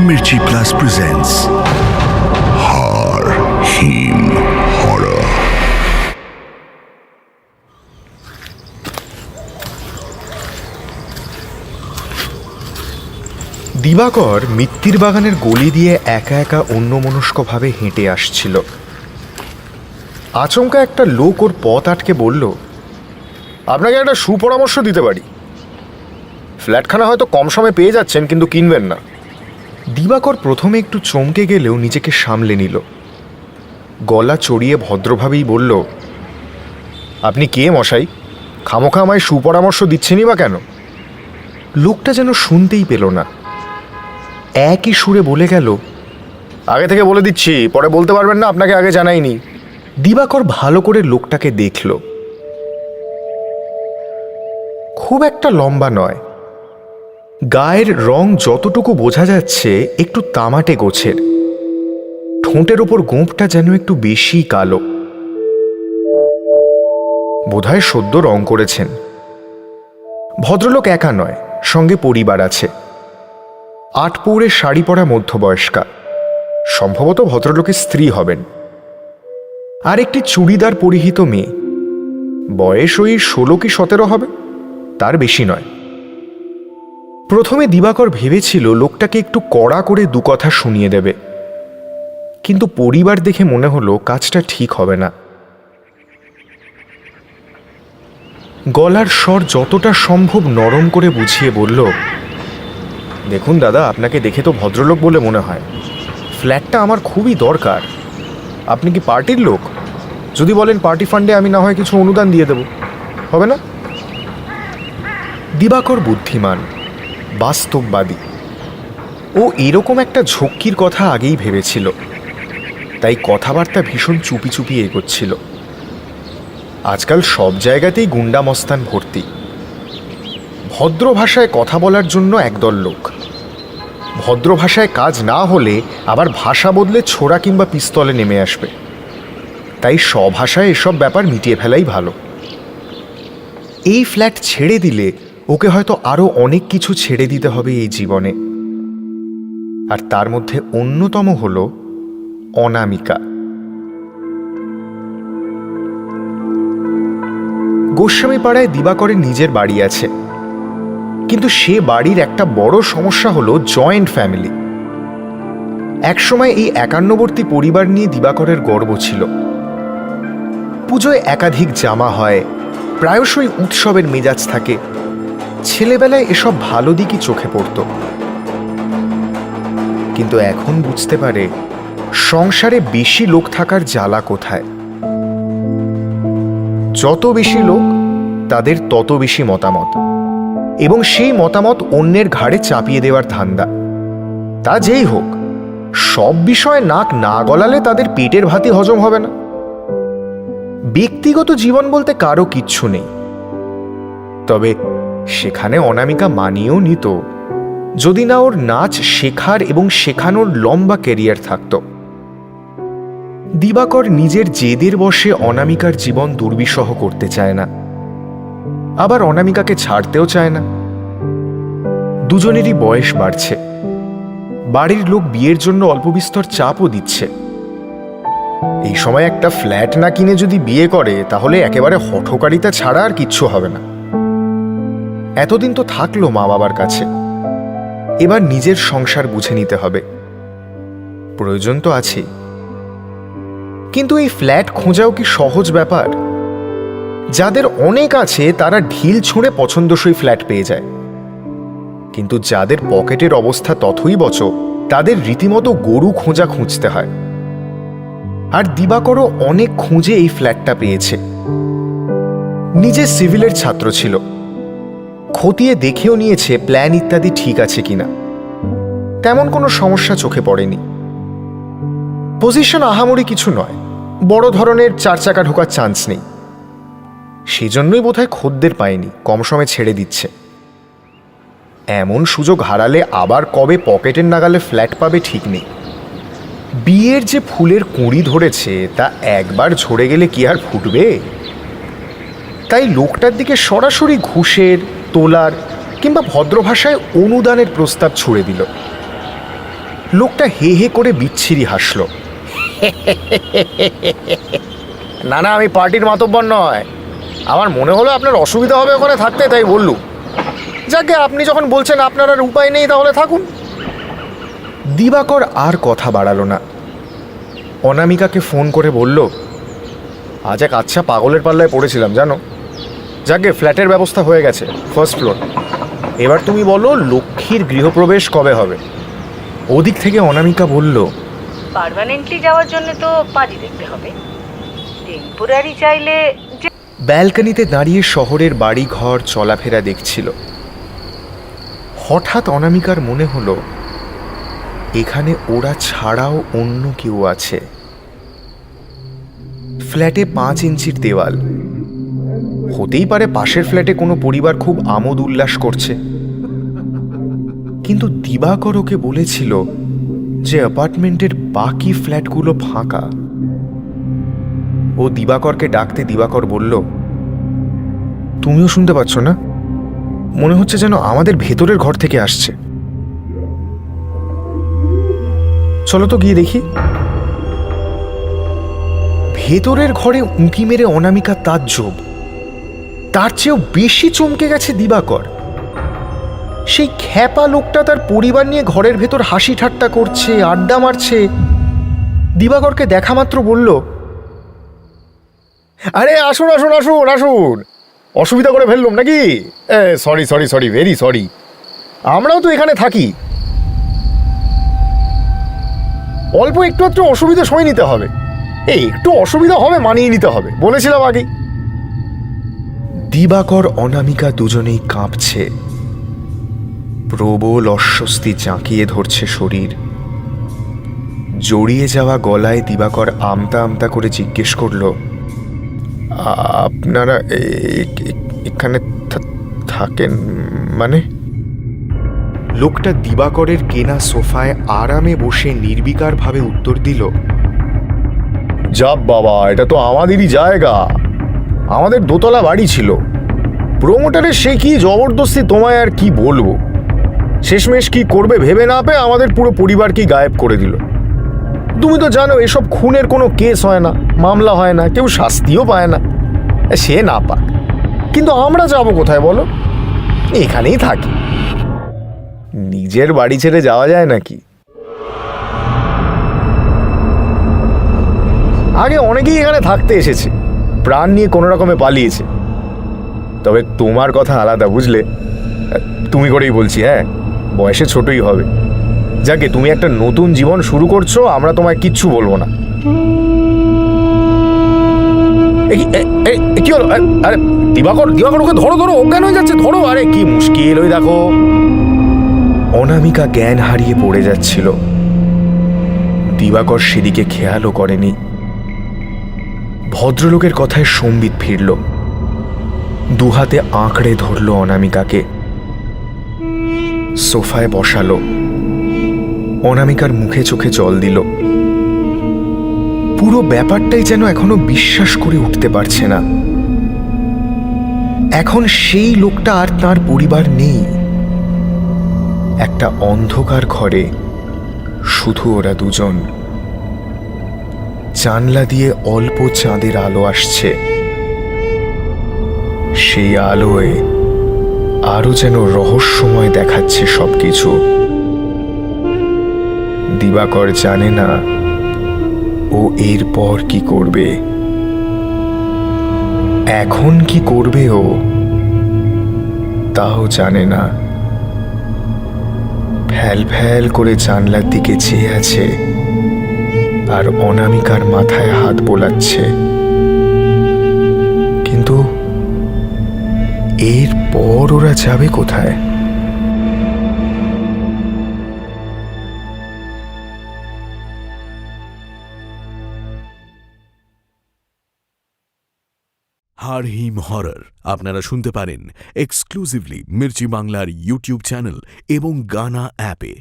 Mirchi Plus presents Har Him Horror. দিবাকর মিত্তির বাগানের গলি দিয়ে একা একা অন্যমনস্কভাবে হেঁটে আসছিল। আচমকা একটা লোক ওর পথ আটকে বলল, আপনাকে একটা সুপরামর্শ দিতে পারি। ফ্ল্যাটখানা হয়তো কম সময়ে পেয়ে যাচ্ছেন, কিন্তু কিনবেন না। দিবাকর প্রথমে একটু চমকে গেলেও নিজেকে সামলে নিল। গলা চড়িয়ে ভদ্রভাবেই বলল, আপনি কে মশাই? খামোখা আমায় সুপরামর্শ দিচ্ছেনই বা কেন? লোকটা যেন শুনতেই পেল না। একই সুরে বলে গেল, আগে থেকে বলে দিচ্ছি, পরে বলতে পারবেন না আপনাকে আগে জানাইনি। দিবাকর ভালো করে লোকটাকে দেখল। খুব একটা লম্বা নয়, গায়ের রং যতটুকু বোঝা যাচ্ছে একটু তামাটে গোছের। ঠোঁটের ওপর গোঁপটা যেন একটু বেশি কালো। বোধহয় সদ্য রং করেছেন। ভদ্রলোক একা নয়, সঙ্গে পরিবার আছে। আটপৌরে শাড়ি পরা মধ্যবয়স্কা, সম্ভবত ভদ্রলোকের স্ত্রী হবেন। আর একটি চুড়িদার পরিহিত মেয়ে, বয়স ওই 16 কি 17 হবে, তার বেশি নয়। প্রথমে দিবাকর ভেবেছিল লোকটাকে একটু কড়া করে দু কথা শুনিয়ে দেবে, কিন্তু পরিবার দেখে মনে হলো কাজটা ঠিক হবে না। গলার স্বর যতটা সম্ভব নরম করে বুঝিয়ে বলল, দেখুন দাদা, আপনাকে দেখে তো ভদ্রলোক বলে মনে হয়। ফ্ল্যাটটা আমার খুবই দরকার। আপনি কি পার্টির লোক? যদি বলেন পার্টি ফান্ডে আমি না হয় কিছু অনুদান দিয়ে দেব, হবে না? দিবাকর বুদ্ধিমান, বাস্তববাদী। ও এরকম একটা ঝক্কির কথা আগেই ভেবেছিল, তাই কথাবার্তা ভীষণ চুপি চুপি এগোচ্ছিল। আজকাল সব জায়গাতেই গুন্ডা মস্তান ভর্তি। ভদ্র ভাষায় কথা বলার জন্য একদল লোক, ভদ্র ভাষায় কাজ না হলে আবার ভাষা বদলে ছোড়া কিংবা পিস্তলে নেমে আসবে। তাই স্বভাষায় এসব ব্যাপার মিটিয়ে ফেলাই ভালো। এই ফ্ল্যাট ছেড়ে দিলে ওকে হয়তো আরও অনেক কিছু ছেড়ে দিতে হবে এই জীবনে। আর তার মধ্যে অন্যতম হল অনামিকা। গোস্বামী পাড়ায় দিবাকরের নিজের বাড়ি আছে, কিন্তু সে বাড়ির একটা বড় সমস্যা হলো জয়েন্ট ফ্যামিলি। একসময় এই একান্নবর্তী পরিবার নিয়ে দিবাকরের গর্ব ছিল। পুজোয় একাধিক জামা হয়, প্রায়শই উৎসবের মেজাজ থাকে। ছেলেবেলায় এসব ভালো দিকই চোখে পড়ত, কিন্তু এখন বুঝতে পারে সংসারে বেশি লোক থাকার জ্বালা কোথায়। যত বেশি লোক, তাদের তত বেশি মতামত, এবং সেই মতামত অন্যের ঘাড়ে চাপিয়ে দেওয়ার ধান্দা। তা যেই হোক, সব বিষয়ে নাক না গলালে তাদের পেটের ভাতই হজম হবে না। ব্যক্তিগত জীবন বলতে কারো কিচ্ছু নেই। তবে সেখানে অনামিকা মানিয়েও নিত, যদি না ওর নাচ শেখার এবং শেখানোর লম্বা ক্যারিয়ার থাকত। দিবাকর নিজের জেদের বশে অনামিকার জীবন দুর্বিষহ করতে চায় না, আবার অনামিকাকে ছাড়তেও চায় না। দুজনেরই বয়স বাড়ছে, বাড়ির লোক বিয়ের জন্য অল্পবিস্তর চাপও দিচ্ছে। এই সময় একটা ফ্ল্যাট না কিনে যদি বিয়ে করে, তাহলে একেবারে হঠকারিতা ছাড়া আর কিচ্ছু হবে না। এতদিন তো থাকলো মা বাবার কাছে, এবার নিজের সংসার বুঝে নিতে হবে। প্রয়োজন তো আছে, কিন্তু এই ফ্ল্যাট খোঁজাও কি সহজ ব্যাপার? যাদের অনেক আছে তারা ঢিল ছুঁড়ে পছন্দসই ফ্ল্যাট পেয়ে যায়, কিন্তু যাদের পকেটের অবস্থা তথৈবচ, তাদের রীতিমতো গরু খোঁজা খুঁজতে হয়। আর দিবাকরও অনেক খুঁজে এই ফ্ল্যাটটা পেয়েছে। নিজে সিভিলের ছাত্র ছিল, খতিয়ে দেখেও নিয়েছে প্ল্যান ইত্যাদি ঠিক আছে কিনা। তেমন কোনো সমস্যা চোখে পড়েনি। পজিশন আহামরি কিছু নয়, বড় ধরনের 4 চাকা ঢোকার চান্স নেই। সেজন্যই বোধহয় খদ্দের পায়নি, কম সময়ে ছেড়ে দিচ্ছে। এমন সুযোগ হারালে আবার কবে পকেটের নাগালে ফ্ল্যাট পাবে ঠিক নেই। বিয়ের যে ফুলের কুঁড়ি ধরেছে, তা একবার ঝরে গেলে কি আর ফুটবে? তাই লোকটার দিকে সরাসরি ঘুষের, তোলার কিংবা ভদ্র ভাষায় অনুদানের প্রস্তাব ছুড়ে দিল। লোকটা হে হে করে বিচ্ছিরি হাসল। না না, আমি পার্টির মাতব্বর নয়, আমার মনে হলো আপনার অসুবিধা হবে ওখানে থাকতে, তাই বললুম। যাকে আপনি যখন বলছেন আপনার আর উপায় নেই, তাহলে থাকুন। দিবাকর আর কথা বাড়ালো না। অনামিকাকে ফোন করে বলল, আজ এক আচ্ছা পাগলের পাল্লায় পড়েছিলাম জানো। যাকে ফ্ল্যাটের ব্যবস্থা হয়ে গেছে, ফার্স্ট ফ্লোর। এবার তুমি বলো লক্ষ্মীর গৃহপ্রবেশ কবে হবে? ওদিক থেকে অনামিকা বলল, পার্মানেন্টলি যাওয়ার জন্য তো পাজি দেখতে হবে। টেম্পোরারি চাইলে ব্যালকনিতে দাঁড়িয়ে শহরের বাড়ি ঘর চলাফেরা দেখছিল। হঠাৎ অনামিকার মনে হলো এখানে ওরা ছাড়াও অন্য কেউ আছে। ফ্ল্যাটে 5 ইঞ্চির দেওয়াল, হতেই পারে পাশের ফ্ল্যাটে কোনো পরিবার খুব আমোদ উল্লাস করছে। কিন্তু দিবাকর ওকে বলেছিল যে অ্যাপার্টমেন্টের বাকি ফ্ল্যাটগুলো ফাঁকা। ও দিবাকরকে ডাকতে দিবাকর বলল, তুমিও শুনতে পাচ্ছ না? মনে হচ্ছে যেন আমাদের ভেতরের ঘর থেকে আসছে। চলো তো গিয়ে দেখি। ভেতরের ঘরে উঁকি মেরে অনামিকা তাজ্জব, তার চেয়েও বেশি চমকে গেছে দিবাকর। সেই খ্যাপা লোকটা তার পরিবার নিয়ে ঘরের ভেতর হাসি ঠাট্টা করছে, আড্ডা মারছে। দিবাকরকে দেখা মাত্র বলল, আরে আসুন আসুন আসুন আসুন, অসুবিধা করে ফেললাম নাকি? Sorry sorry sorry, very sorry, আমরাও তো এখানে থাকি। অল্প একটু একটু অসুবিধা সয়ে নিতে হবে। একটু অসুবিধা হবে, মানিয়ে নিতে হবে, বলেছিলাম আগেই। দিবাকর অনামিকা দুজনেই কাঁপছে। প্রবল অস্বস্তি জাঁকিয়ে ধরছে শরীর। জড়িয়ে যাওয়া গলায় দিবাকর আমতা আমতা করে জিজ্ঞেস করল, আপনারা এখানে থাকেন মানে? লোকটা দিবাকরের কেনা সোফায় আরামে বসে নির্বিকারভাবে উত্তর দিল, যাব বাবা, এটা তো আমাদেরই জায়গা। আমাদের দোতলা বাড়ি ছিল। প্রমোটারের সে কি জবরদস্তি, তোমায় আর কি বলবো। শেষমেশ কি করবে ভেবে না পেয়ে আমাদের পুরো পরিবারকেই গায়েব করে দিল। তুমি তো জানো এসব খুনের কোনো কেস হয় না, মামলা হয় না, কেউ শাস্তিও পায় না। সে না পাক, কিন্তু আমরা যাব কোথায় বলো? এখানেই থাকি। নিজের বাড়ি ছেড়ে যাওয়া যায় নাকি? আগে অনেকেই এখানে থাকতে এসেছে, প্রাণ নিয়ে কোনো রকমে পালিয়েছে। তবে তোমার কথা আলাদা, বুঝলে? তুমি করেই বলছি, হ্যাঁ, বয়সে ছোটই হবে। যাকে তুমি একটা নতুন জীবন শুরু করছো, আমরা তোমায় কিচ্ছু বলবো না। কি হলো? আরে দিবাকর, দিবাকর, ওকে ধরো ধরো, অজ্ঞান হয়ে যাচ্ছে, ধরো। আরে কি মুশকিল, ওই দেখো। অনামিকা জ্ঞান হারিয়ে পড়ে যাচ্ছিল। দিবাকর সেদিকে খেয়ালও করেনি। ভদ্রলোকের কথায় সম্বিত ফিরল। দুহাতে আঁকড়ে ধরল অনামিকাকে, সোফায় বসালো। অনামিকার মুখে চোখে জল দিল। পুরো ব্যাপারটাই যেন এখনো বিশ্বাস করে উঠতে পারছে না। এখন সেই লোকটা আর তার পরিবার নেই। একটা অন্ধকার ঘরে শুধু ওরা দুজন। জানলা দিয়ে অল্প চাঁদের আলো আসছে। সেই আলোয় আরো যেন রহস্যময় দেখাচ্ছে সবকিছু। দিবাকর জানে না ও এরপর কি করবে। এখন কি করবে ও তাও জানে না। ফ্যাল ফ্যাল করে জানলার দিকে চেয়ে আছে আর অনামিকার মাথায় হাত বোলাচ্ছে। কিন্তু এরপর ওরা যাবে কোথায়? হাড় হিম হরর আপনারা শুনতে পারেন এক্সক্লুসিভলি মির্চি বাংলার ইউটিউব চ্যানেল এবং গানা অ্যাপে।